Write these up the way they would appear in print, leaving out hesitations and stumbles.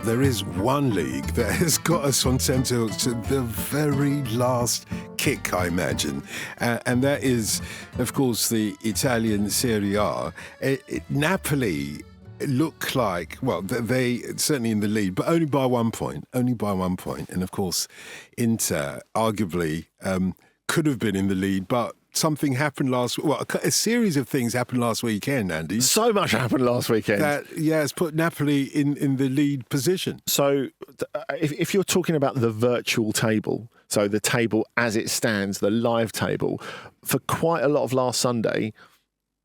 There is one league that has got us on tenterhooks to the very last kick, I imagine. And that is, of course, the Italian Serie A. Napoli look like, well, they certainly in the lead, but only by 1 point. And, of course, Inter arguably could have been in the lead, but something happened a series of things happened last weekend, Andy. So much happened last weekend. It's put Napoli in the lead position. So if you're talking about the virtual table, so the table as it stands, the live table, for quite a lot of last Sunday,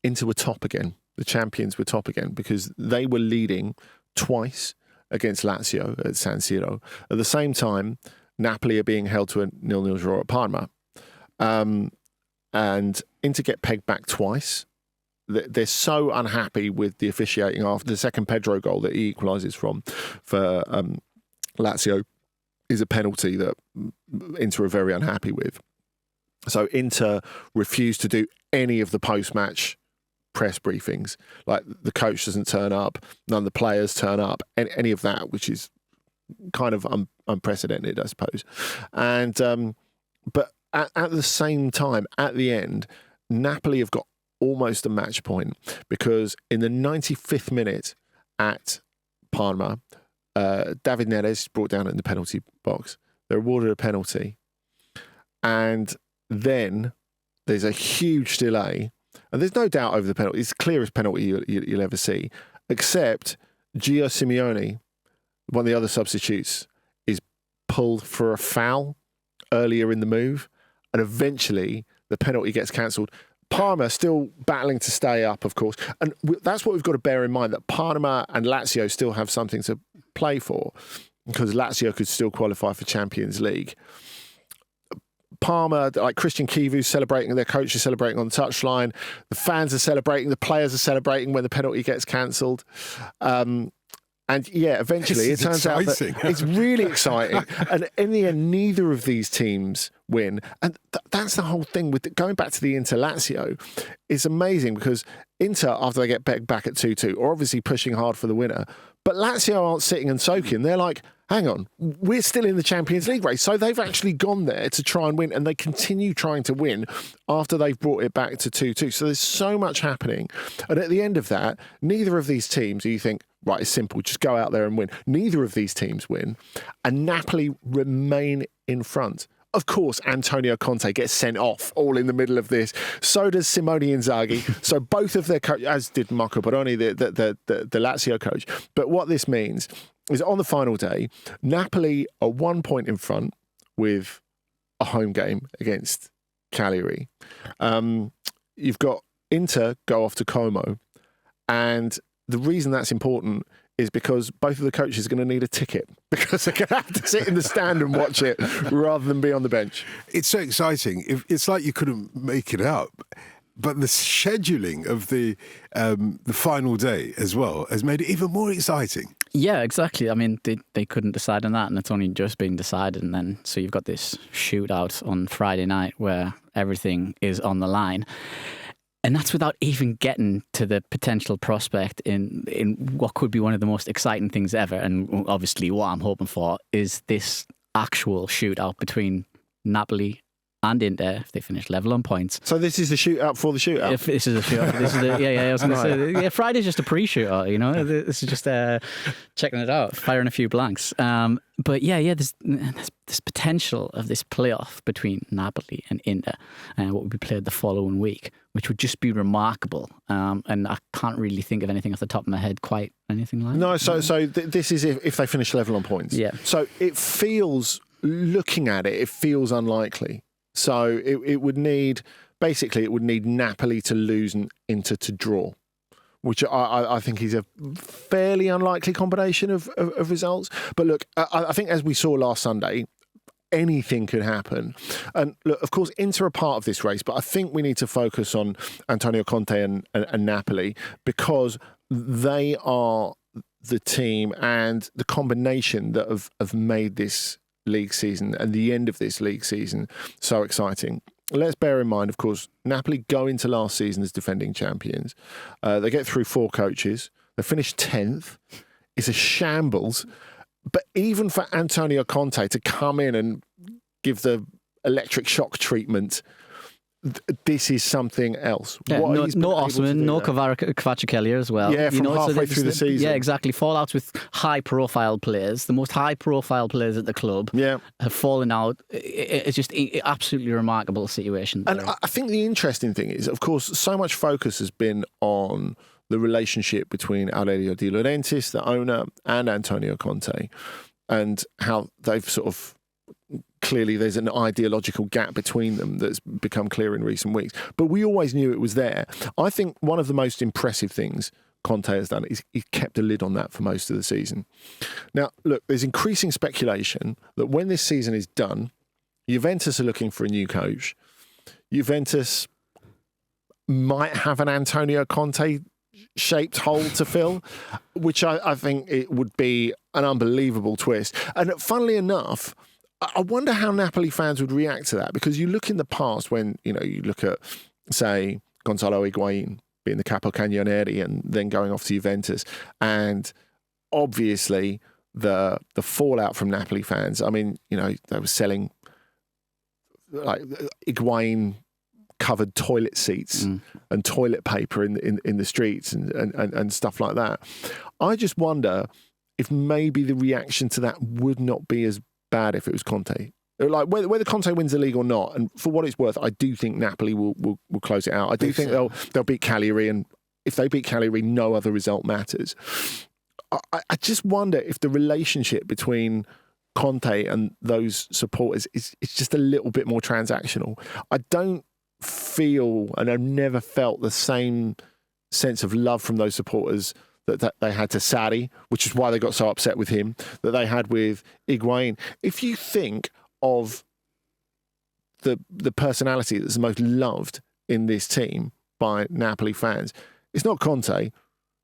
Inter were top again. The champions were top again because they were leading twice against Lazio at San Siro. At the same time, Napoli are being held to a 0-0 draw at Parma. And Inter get pegged back twice. They're so unhappy with the officiating after the second Pedro goal that he equalises from for Lazio is a penalty that Inter are very unhappy with. So Inter refused to do any of the post-match press briefings. Like the coach doesn't turn up, none of the players turn up, any of that, which is kind of unprecedented, I suppose. And but at the same time, at the end, Napoli have got almost a match point because in the 95th minute at Parma, David Neres brought down in the penalty box. They're awarded a penalty. And then there's a huge delay. And there's no doubt over the penalty. It's the clearest penalty you'll ever see. Except Gio Simeone, one of the other substitutes, is pulled for a foul earlier in the move. And eventually, the penalty gets cancelled. Parma still battling to stay up, of course. And that's what we've got to bear in mind, that Parma and Lazio still have something to play for because Lazio could still qualify for Champions League. Parma, like Christian Kivu's celebrating, their coach is celebrating on the touchline. The fans are celebrating, the players are celebrating when the penalty gets cancelled. And yeah, eventually it turns out that it's really exciting. And in the end, neither of these teams win. And that's the whole thing with going back to the Inter Lazio. It's amazing because Inter, after they get back at 2-2, are obviously pushing hard for the winner. But Lazio aren't sitting and soaking. They're like, hang on, we're still in the Champions League race. So they've actually gone there to try and win, and they continue trying to win after they've brought it back to 2-2. So there's so much happening. And at the end of that, neither of these teams, you think, right, it's simple, just go out there and win. Neither of these teams win. And Napoli remain in front. Of course, Antonio Conte gets sent off all in the middle of this. So does Simone Inzaghi. So both of their coaches, as did Marco Baroni, the Lazio coach. But what this means is on the final day, Napoli are 1 point in front with a home game against Cagliari. You've got Inter go off to Como. And the reason that's important is because both of the coaches are going to need a ticket because they're going to have to sit in the stand and watch it rather than be on the bench. It's so exciting. It's like you couldn't make it up. But the scheduling of the final day as well has made it even more exciting. Yeah, exactly. I mean, they couldn't decide on that, and it's only just been decided. And then so you've got this shootout on Friday night where everything is on the line. And that's without even getting to the potential prospect in what could be one of the most exciting things ever. And obviously what I'm hoping for is this actual shootout between Napoli and Inter if they finish level on points. So this is the shootout for the shootout? If this is a shootout. I was going to say, Friday's just a pre-shootout, you know? This is just checking it out, firing a few blanks. But there's this potential of this playoff between Napoli and Inter, what would be played the following week, which would just be remarkable. And I can't really think of anything off the top of my head quite anything like that. No, so this is if they finish level on points. Yeah. So it feels, looking at it feels unlikely. So it would need Napoli to lose and Inter to draw, which I think is a fairly unlikely combination of results. But look, I think as we saw last Sunday, anything could happen. And look, of course, Inter are part of this race, but I think we need to focus on Antonio Conte and Napoli because they are the team and the combination that have made this league season and the end of this league season so exciting. Let's bear in mind, of course, Napoli go into last season as defending champions. They get through 4 coaches. They finish 10th. It's a shambles. But even for Antonio Conte to come in and give the electric shock treatment, this is something else. Yeah, no Osman, no Kvaratskhelia as well. Yeah, from halfway through the season. Yeah, exactly. Fallouts with high-profile players. The most high-profile players at the club have fallen out. It's just an absolutely remarkable situation. And I think the interesting thing is, of course, so much focus has been on the relationship between Aurelio De Laurentiis, the owner, and Antonio Conte, and how they've sort of clearly there's an ideological gap between them that's become clear in recent weeks. But we always knew it was there. I think one of the most impressive things Conte has done is he's kept a lid on that for most of the season. Now, look, there's increasing speculation that when this season is done, Juventus are looking for a new coach. Juventus might have an Antonio Conte shaped hole to fill, which I think it would be an unbelievable twist. And funnily enough, I wonder how Napoli fans would react to that, because you look in the past when, you look at, say, Gonzalo Higuain being the Capocannoniere and then going off to Juventus, and obviously the fallout from Napoli fans. I mean, they were selling like Higuain covered toilet seats and toilet paper in the streets and stuff like that. I just wonder if maybe the reaction to that would not be as bad if it was Conte. Like whether Conte wins the league or not, and for what it's worth, I do think Napoli will close it out. I do think they'll beat Cagliari, and if they beat Cagliari, no other result matters. I just wonder if the relationship between Conte and those supporters is just a little bit more transactional. I don't feel, and I've never felt the same sense of love from those supporters that they had to Sarri, which is why they got so upset with him, that they had with Higuain. If you think of the personality that's the most loved in this team by Napoli fans, it's not Conte,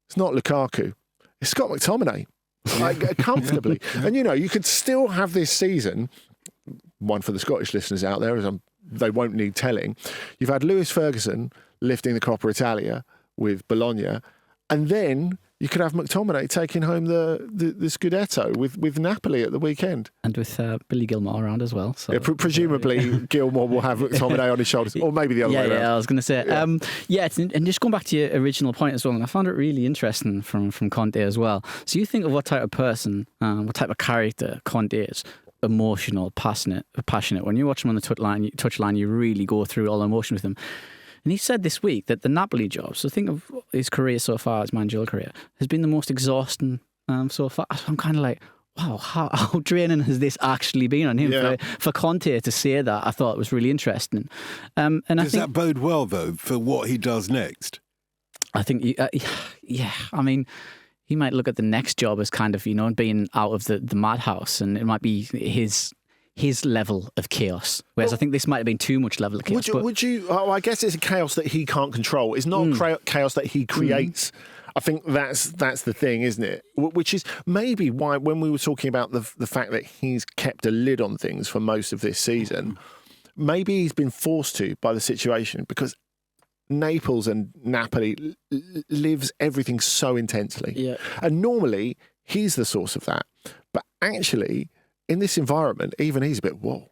it's not Lukaku, it's Scott McTominay, like, comfortably. And you could still have this season, one for the Scottish listeners out there, as they won't need telling. You've had Lewis Ferguson lifting the Coppa Italia with Bologna, and then you could have McTominay taking home the Scudetto with Napoli at the weekend. And with Billy Gilmour around as well. So. Yeah, presumably Gilmour will have McTominay on his shoulders, or maybe the other way around. Yeah, I was going to say. And just going back to your original point as well, and I found it really interesting from Conte as well. So you think of what type of person, what type of character Conte is. Emotional, passionate. When you watch him on the touchline, you really go through all the emotion with him. And he said this week that the Napoli job, so think of his career so far, his managerial career, has been the most exhausting so far. I'm kind of like, wow, how draining has this actually been on him? Yeah. For Conte to say that, I thought it was really interesting. Does that bode well, though, for what he does next? I think, I mean, he might look at the next job as kind of, being out of the madhouse, and it might be his level of chaos. Whereas I think this might have been too much level of chaos. Would you? I guess it's a chaos that he can't control. It's not chaos that he creates. I think that's the thing, isn't it? Which is maybe why, when we were talking about the fact that he's kept a lid on things for most of this season, maybe he's been forced to by the situation, because Naples and Napoli lives everything so intensely. Yeah. And normally he's the source of that. But actually, in this environment, even he's a bit, whoa,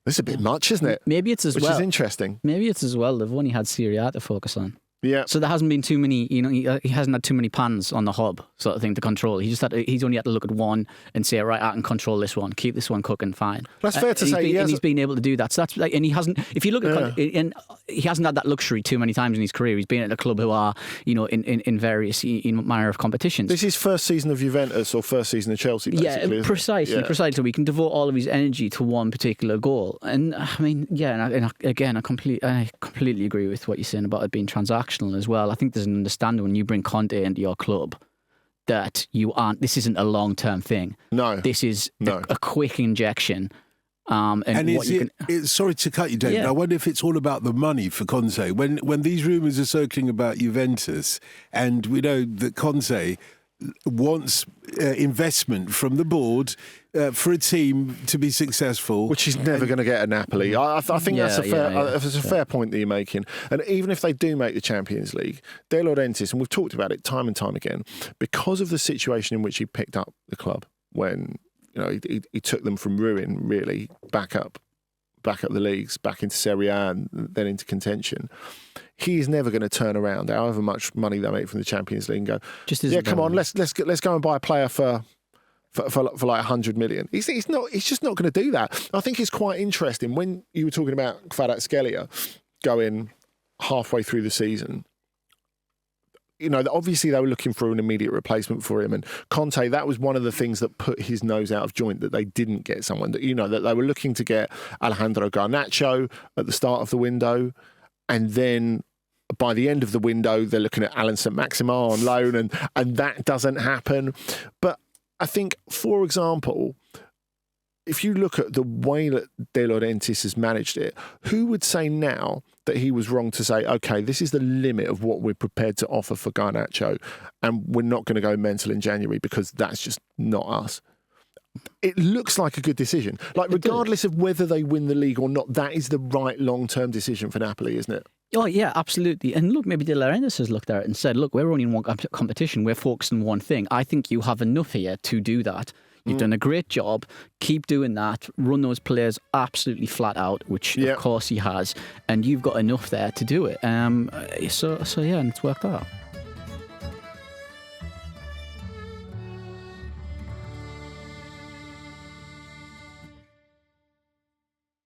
this is a bit much, isn't it? Maybe it's as Which well. is interesting. Maybe it's as well, they've only had Serie A to focus on. Yeah. So there hasn't been too many, he hasn't had too many pans on the hub sort of thing to control. He's only had to look at one and say, right, I can control this one, keep this one cooking fine. That's fair to say. And he's been able to do that. So that's like, and he hasn't, if you look at, and he hasn't had that luxury too many times in his career. He's been at a club who are, in various manner of competitions. This is first season of Juventus or first season of Chelsea, basically. Yeah, precisely. So he can devote all of his energy to one particular goal. And I mean, I completely agree with what you're saying about it being transactional as well. I think there's an understanding when you bring Conte into your club that this isn't a long-term thing. No. This is a quick injection. Sorry to cut you, David. Yeah. I wonder if it's all about the money for Conte. When these rumours are circling about Juventus, and we know that Conte wants investment from the board for a team to be successful, which he's never going to get at Napoli. I think that's a fair point that you're making. And even if they do make the Champions League, De Laurentiis, and we've talked about it time and time again, because of the situation in which he picked up the club when he took them from ruin, really, back up the leagues, back into Serie A and then into contention. He is never going to turn around, however much money they make from the Champions League, and go, come on, let's go and buy a player for like 100 million. He's just not going to do that. I think it's quite interesting when you were talking about Kvaratskhelia going halfway through the season. Obviously they were looking for an immediate replacement for him, and Conte, that was one of the things that put his nose out of joint, that they didn't get someone that that they were looking to get Alejandro Garnacho at the start of the window, and then by the end of the window they're looking at Alan St. Maximin on loan, and that doesn't happen. But I think, for example, if you look at the way that De Laurentiis has managed it, who would say now that he was wrong to say, okay, this is the limit of what we're prepared to offer for Garnacho, and we're not going to go mental in January because that's just not us? It looks like a good decision. Like, regardless of whether they win the league or not, that is the right long-term decision for Napoli, isn't it? Oh, yeah, absolutely. And look, maybe De Laurentiis has looked at it and said, look, we're only in one competition. We're focused on one thing. I think you have enough here to do that. You've done a great job. Keep doing that. Run those players absolutely flat out, which of course he has. And you've got enough there to do it. So yeah, and it's worked out.